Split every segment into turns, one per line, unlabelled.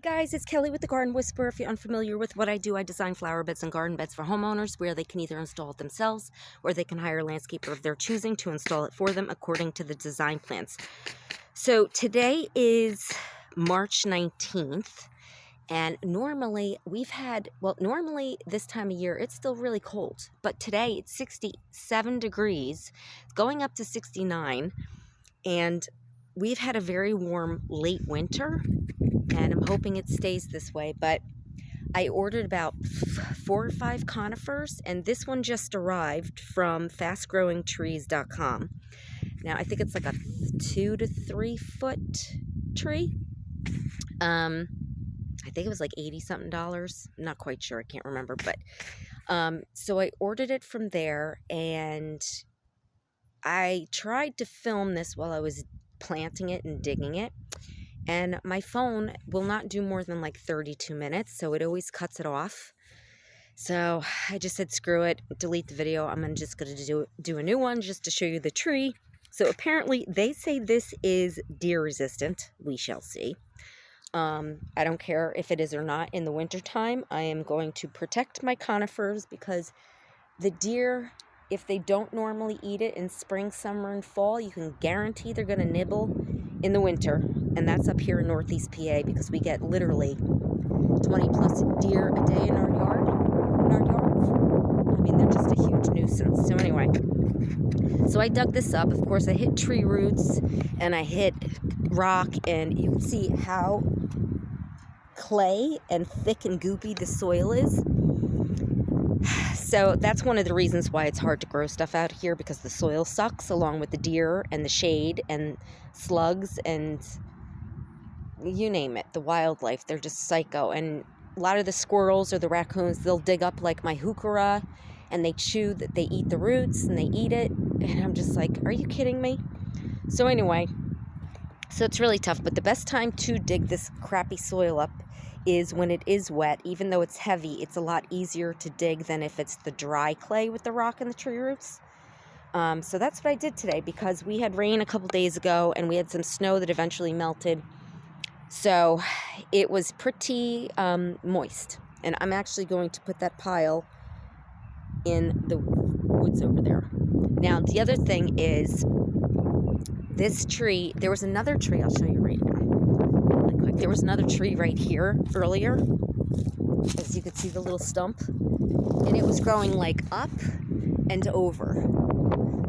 Guys, it's Kelly with the Garden Whisperer. If you're unfamiliar with what I do, I design flower beds and garden beds for homeowners where they can either install it themselves or they can hire a landscaper of their choosing to install it for them according to the design plans. So today is March 19th, and normally normally this time of year it's still really cold, but today it's 67 degrees, going up to 69, and we've had a very warm late winter, and I'm hoping it stays this way. But I ordered about 4 or 5 conifers, and this one just arrived from fastgrowingtrees.com. Now I think it's like a 2 to 3 foot tree. I think it was like $80 something. I'm not quite sure, I can't remember, but so I ordered it from there, and I tried to film this while I was planting it and digging it, and my phone will not do more than like 32 minutes, so it always cuts it off. So I just said screw it, delete the video. I'm just going to do a new one just to show you the tree. So apparently they say this is deer resistant. We shall see. I don't care if it is or not. In the wintertime, I am going to protect my conifers because the deer, if they don't normally eat it in spring, summer, and fall, you can guarantee they're going to nibble in the winter. And that's up here in Northeast PA because we get literally 20 plus deer a day in our yards. I mean, they're just a huge nuisance. So anyway, so I dug this up. Of course, I hit tree roots and I hit rock, and you can see how clay and thick and goopy the soil is. So that's one of the reasons why it's hard to grow stuff out here, because the soil sucks, along with the deer and the shade and slugs and you name it, the wildlife. They're just psycho. And a lot of the squirrels or the raccoons, they'll dig up like my heuchera, and they eat the roots and they eat it. And I'm just like, are you kidding me? So anyway, so it's really tough. But the best time to dig this crappy soil up is when it is wet. Even though it's heavy, it's a lot easier to dig than if it's the dry clay with the rock and the tree roots. So that's what I did today, because we had rain a couple days ago and we had some snow that eventually melted. So it was pretty moist. And I'm actually going to put that pile in the woods over there. Now, the other thing is this tree, there was another tree, I'll show you right now. Really quick. There was another tree right here earlier, as you could see the little stump, and it was growing like up and over.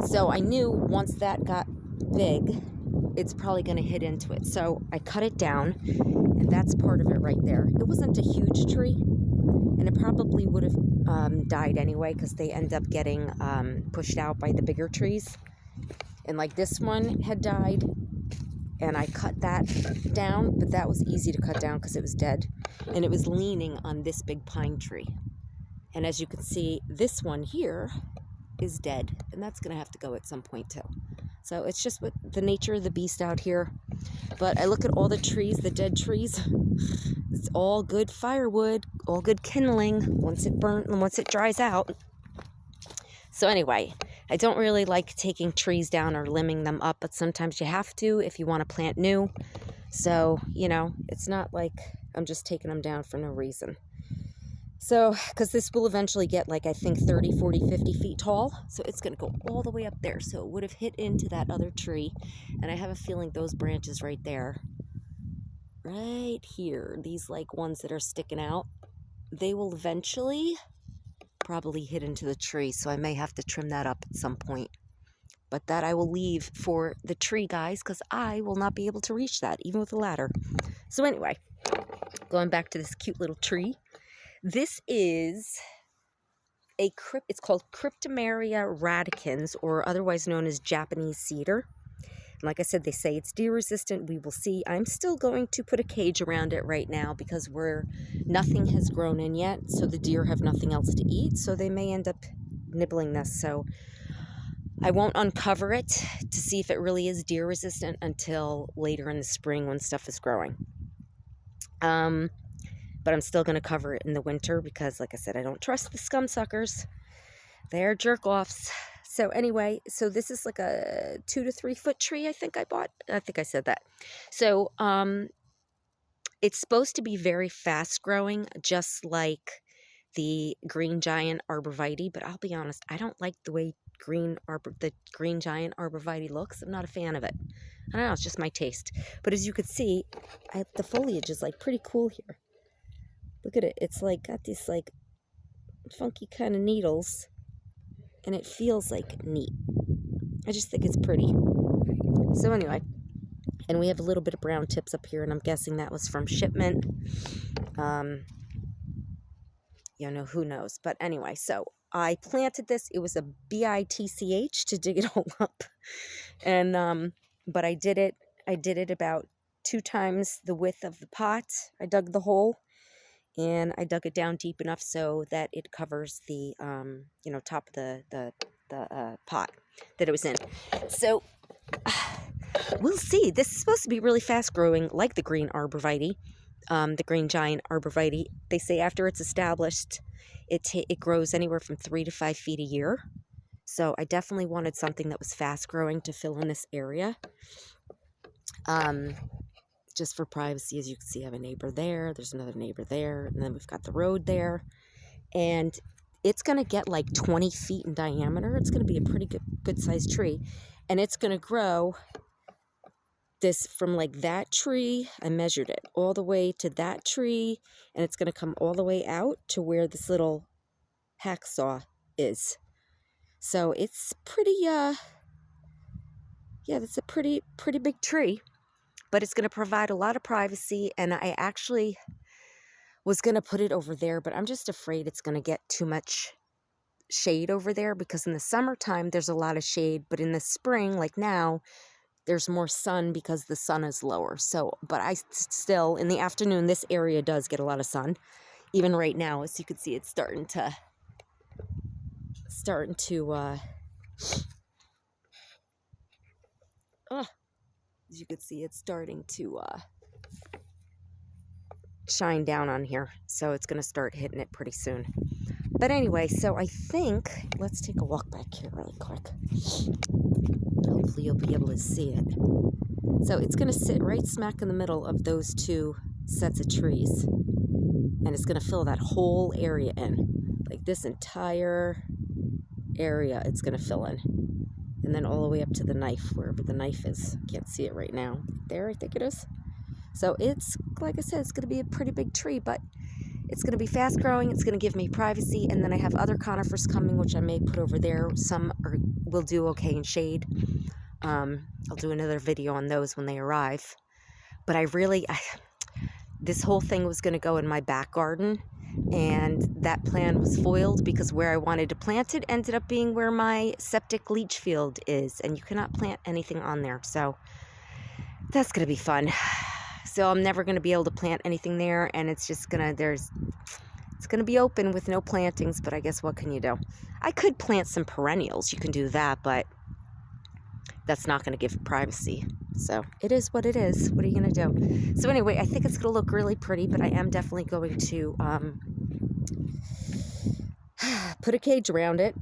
So I knew once that got big, it's probably going to hit into it. So I cut it down, and that's part of it right there. It wasn't a huge tree, and it probably would have died anyway, because they end up getting pushed out by the bigger trees. And like this one had died, and I cut that down, but that was easy to cut down because it was dead, and it was leaning on this big pine tree. And as you can see, this one here is dead, and that's going to have to go at some point too. So it's just what the nature of the beast out here. But I look at all the trees, the dead trees. It's all good firewood, all good kindling once it burns and once it dries out. So anyway, I don't really like taking trees down or limbing them up, but sometimes you have to if you want to plant new. So, you know, it's not like I'm just taking them down for no reason. So, because this will eventually get like, I think 30, 40, 50 feet tall. So it's going to go all the way up there. So it would have hit into that other tree. And I have a feeling those branches right there, right here, these like ones that are sticking out, they will eventually probably hit into the tree. So I may have to trim that up at some point. But that I will leave for the tree guys, because I will not be able to reach that, even with a ladder. So anyway, going back to this cute little tree. This is it's called Cryptomeria radicans, or otherwise known as Japanese cedar. And like I said, they say it's deer resistant. We will see. I'm still going to put a cage around it right now because nothing has grown in yet. So the deer have nothing else to eat. So they may end up nibbling this. So I won't uncover it to see if it really is deer resistant until later in the spring when stuff is growing. But I'm still going to cover it in the winter because, like I said, I don't trust the scum suckers. They're jerk-offs. So anyway, so this is like a 2 to 3 foot tree I think I bought. I think I said that. So It's supposed to be very fast growing, just like the green giant arborvitae, but I'll be honest, I don't like the way the green giant arborvitae looks. I'm not a fan of it. I don't know, it's just my taste. But as you could see, the foliage is like pretty cool here. Look at it. It's like got these like funky kind of needles, and it feels like neat. I just think it's pretty. So anyway, and we have a little bit of brown tips up here, and I'm guessing that was from shipment. You know, who knows? But anyway, so I planted this. It was a bitch to dig it all up, and but I did it about 2 times the width of the pot. I dug the hole, and I dug it down deep enough so that it covers the you know, top of the pot that it was in. So we'll see. This is supposed to be really fast growing, like the green arborvitae. The green giant arborvitae. They say after it's established, it grows anywhere from 3 to 5 feet a year. So I definitely wanted something that was fast growing to fill in this area. Just for privacy, as you can see, I have a neighbor there. There's another neighbor there, and then we've got the road there. And it's going to get like 20 feet in diameter. It's going to be a pretty good sized tree, and it's going to grow this from like that tree. I measured it all the way to that tree, and it's going to come all the way out to where this little hacksaw is. So it's pretty yeah, that's a pretty big tree, but it's going to provide a lot of privacy. And I actually was going to put it over there, but I'm just afraid it's going to get too much shade over there, because in the summertime there's a lot of shade, but in the spring, like now, there's more sun because the sun is lower. So, but I still, in the afternoon, this area does get a lot of sun. Even right now, as you can see, it's starting to as you can see, it's starting to shine down on here. So it's going to start hitting it pretty soon. But anyway, so I think, let's take a walk back here really quick. Hopefully you'll be able to see it. So it's going to sit right smack in the middle of those 2 sets of trees. And it's going to fill that whole area in. Like this entire area it's going to fill in. And then all the way up to the knife, wherever the knife is. Can't see it right now. There, I think it is. So it's, like I said, it's going to be a pretty big tree, but it's going to be fast growing. It's going to give me privacy. And then I have other conifers coming, which I may put over there. Some will do okay in shade. I'll do another video on those when they arrive. But this whole thing was going to go in my back garden, and that plan was foiled because where I wanted to plant it ended up being where my septic leach field is, and you cannot plant anything on there. So that's going to be fun. So I'm never going to be able to plant anything there, and it's just going to, it's going to be open with no plantings, but I guess what can you do? I could plant some perennials. You can do that, but that's not going to give privacy. So it is what it is. What are you going to do? So anyway, I think it's going to look really pretty, but I am definitely going to put a cage around it,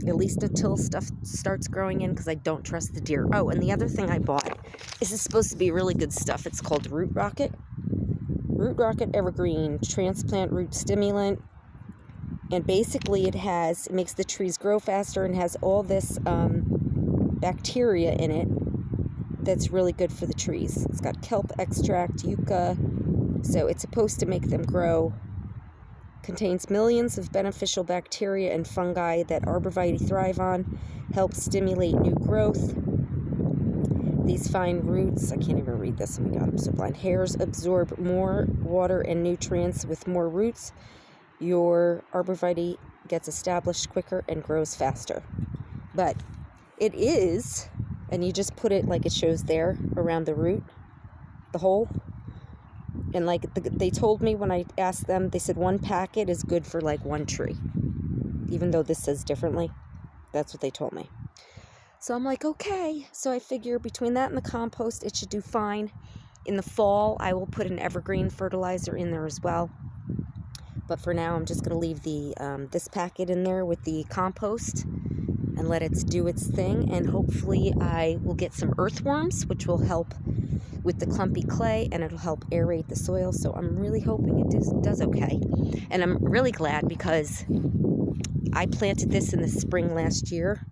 at least until stuff starts growing in, because I don't trust the deer. Oh, and the other thing I bought, this is supposed to be really good stuff. It's called Root Rocket. Root Rocket Evergreen Transplant Root Stimulant. And basically it makes the trees grow faster, and has all this bacteria in it that's really good for the trees. It's got kelp extract, yucca, so it's supposed to make them grow. Contains millions of beneficial bacteria and fungi that arborvitae thrive on, helps stimulate new growth. These fine roots, I can't even read this, oh my god, I'm so blind. Hairs absorb more water and nutrients. With more roots, your arborvitae gets established quicker and grows faster. But it is, and you just put it like it shows there around the root, the hole. And like they told me when I asked them, they said 1 packet is good for like 1 tree. Even though this says differently, that's what they told me. So I'm like, okay. So I figure between that and the compost, it should do fine. In the fall, I will put an evergreen fertilizer in there as well. But for now, I'm just going to leave the this packet in there with the compost and let it do its thing. And hopefully I will get some earthworms, which will help with the clumpy clay, and it'll help aerate the soil. So I'm really hoping it does okay. And I'm really glad because I planted this in the spring last year.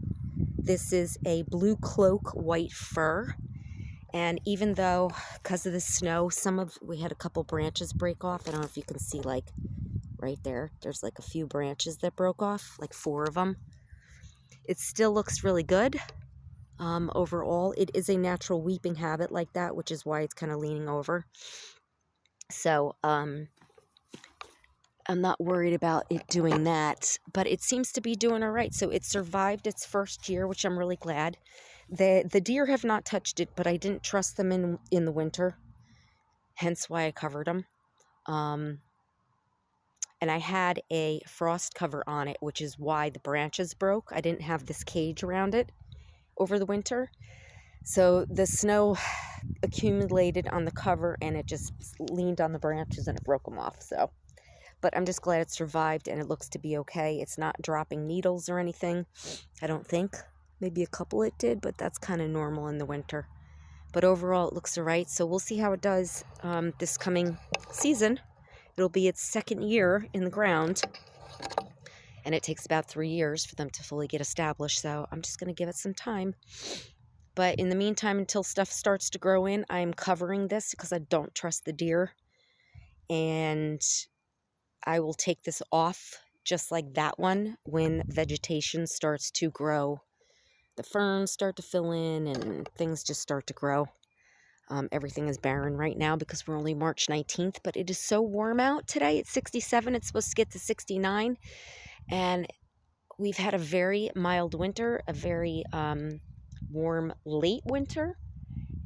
This is a blue cloak white fir. And even though, because of the snow, we had a couple branches break off. I don't know if you can see, like, right there. There's like a few branches that broke off, like 4 of them. It still looks really good. Overall, it is a natural weeping habit like that, which is why it's kind of leaning over. So, I'm not worried about it doing that, but it seems to be doing all right. So it survived its first year, which I'm really glad. The deer have not touched it, but I didn't trust them in the winter, hence why I covered them. And I had a frost cover on it, which is why the branches broke. I didn't have this cage around it over the winter. So the snow accumulated on the cover, and it just leaned on the branches and it broke them off. So, but I'm just glad it survived, and it looks to be okay. It's not dropping needles or anything, I don't think. Maybe a couple it did, but that's kind of normal in the winter. But overall, it looks all right. So we'll see how it does this coming season. It'll be its second year in the ground, and it takes about 3 years for them to fully get established. So I'm just going to give it some time. But in the meantime, until stuff starts to grow in, I'm covering this because I don't trust the deer. And I will take this off just like that one when vegetation starts to grow. The ferns start to fill in and things just start to grow. Everything is barren right now because we're only March 19th, but it is so warm out today. It's 67. It's supposed to get to 69. And we've had a very mild winter, a very warm late winter.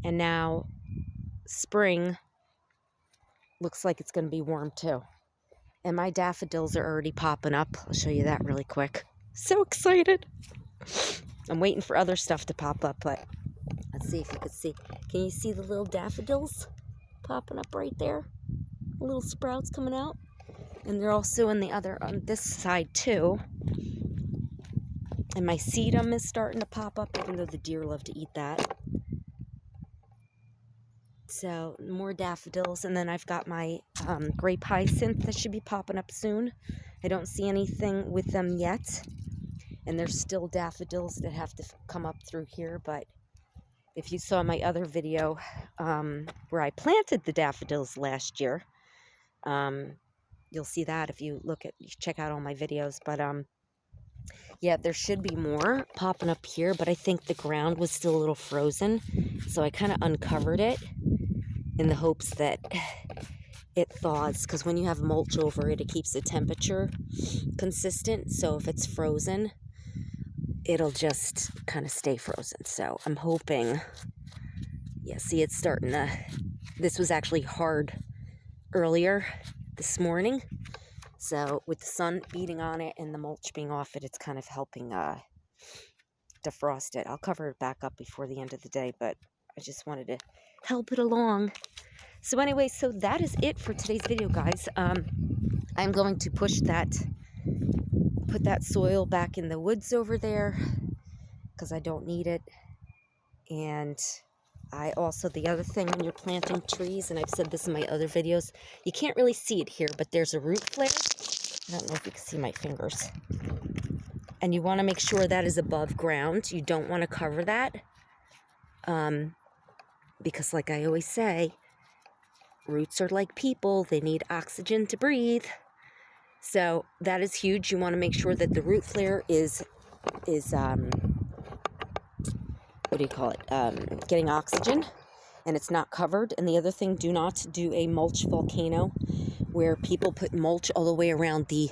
And now spring looks like it's going to be warm too. And my daffodils are already popping up. I'll show you that really quick. So excited. I'm waiting for other stuff to pop up, but let's see if you can see. Can you see the little daffodils popping up right there? Little sprouts coming out. And they're also on this side too. And my sedum is starting to pop up, even though the deer love to eat that. So more daffodils. And then I've got my grape hyacinth that should be popping up soon. I don't see anything with them yet. And there's still daffodils that have to come up through here. But if you saw my other video where I planted the daffodils last year, you'll see that if you check out all my videos. But yeah, there should be more popping up here. But I think the ground was still a little frozen. So I kind of uncovered it in the hopes that it thaws. Because when you have mulch over it, it keeps the temperature consistent. So if it's frozen, it'll just kind of stay frozen. So I'm hoping, yeah, see, it's starting to, this was actually hard earlier this morning. So with the sun beating on it and the mulch being off it, it's kind of helping defrost it. I'll cover it back up before the end of the day, but I just wanted to help it along. So anyway, so that is it for today's video, guys. I'm going to put that soil back in the woods over there because I don't need it. And I also, the other thing when you're planting trees, and I've said this in my other videos, you can't really see it here, but there's a root flare. I don't know if you can see my fingers. And you want to make sure that is above ground. You don't want to cover that. Because like I always say, roots are like people. They need oxygen to breathe. So that is huge. You want to make sure that the root flare is what do you call it? Getting oxygen, and it's not covered. And the other thing, do not do a mulch volcano where people put mulch all the way around the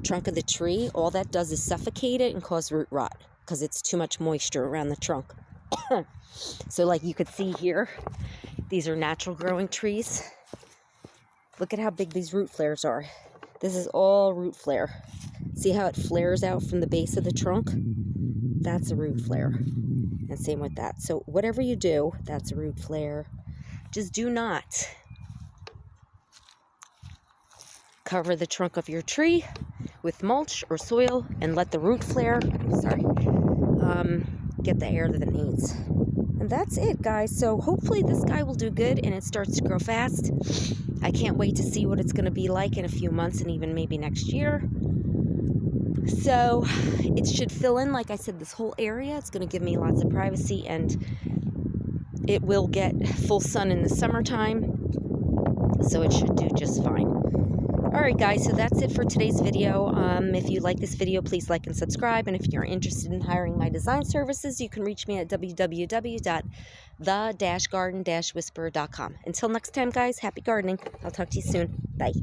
trunk of the tree. All that does is suffocate it and cause root rot because it's too much moisture around the trunk. So like you could see here, these are natural growing trees. Look at how big these root flares are. This is all root flare. See how it flares out from the base of the trunk? That's a root flare. And same with that. So whatever you do, that's a root flare. Just do not cover the trunk of your tree with mulch or soil and let the root flare, get the air that it needs. And that's it, guys. So hopefully this guy will do good and it starts to grow fast. I can't wait to see what it's going to be like in a few months and even maybe next year. So it should fill in, like I said, this whole area. It's going to give me lots of privacy, and it will get full sun in the summertime. So it should do just fine. Alright guys, so that's it for today's video. If you like this video, please like and subscribe. And if you're interested in hiring my design services, you can reach me at www.the-garden-whisperer.com. Until next time, guys, happy gardening. I'll talk to you soon. Bye.